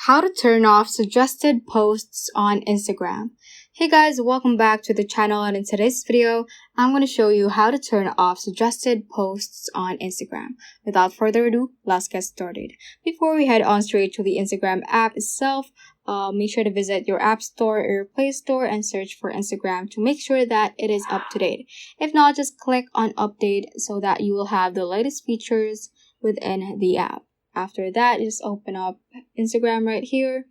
How to turn off suggested posts on Instagram. Hey guys, welcome back to the channel, and in today's video, I'm going to show you how to turn off suggested posts on Instagram. Without further ado, let's get started. Before we head on straight to the Instagram app itself, make sure to visit your app store or your Play Store and search for Instagram to make sure that it is up to date. If not, just click on update so that you will have the latest features within the app. After that, just open up Instagram right here.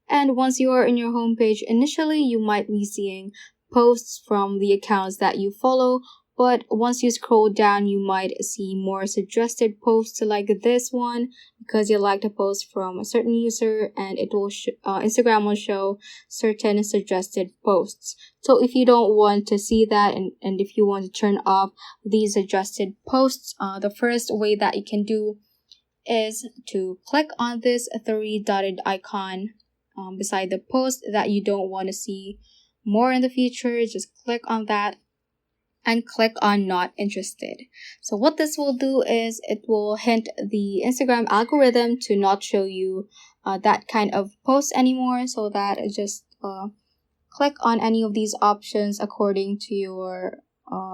And once you are in your homepage, initially you might be seeing posts from the accounts that you follow. But once you scroll down, you might see more suggested posts like this one because you like the post from a certain user, and it will Instagram will show certain suggested posts. So if you don't want to see that and if you want to turn off these suggested posts, the first way that you can do is to click on this three-dotted icon beside the post that you don't want to see more in the future. Just click on that and click on not interested. So what this will do is it will hint the Instagram algorithm to not show you that kind of post anymore, so that just click on any of these options according to your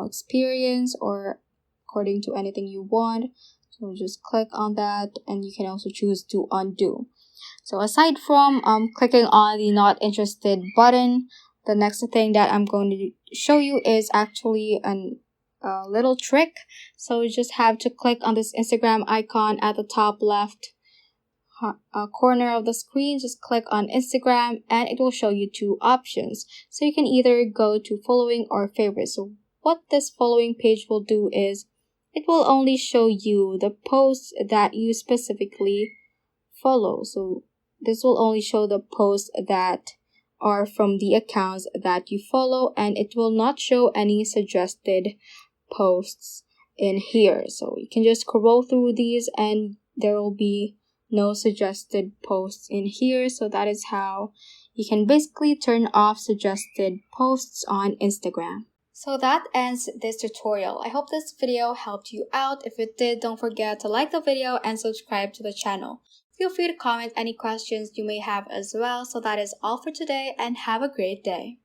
experience or according to anything you want. So just click on that, and you can also choose to undo. So aside from clicking on the not interested button, the next thing that I'm going to show you is actually a little trick. So you just have to click on this Instagram icon at the top left corner of the screen. Just click on Instagram and it will show you two options. So you can either go to following or favorites. So what this following page will do is it will only show you the posts that you specifically follow. So this will only show the posts that are from the accounts that you follow, and it will not show any suggested posts in here. So you can just scroll through these and there will be no suggested posts in here. So that is how you can basically turn off suggested posts on Instagram. So that ends this tutorial. I hope this video helped you out. If it did, don't forget to like the video and subscribe to the channel. Feel free to comment any questions you may have as well. So that is all for today, and have a great day.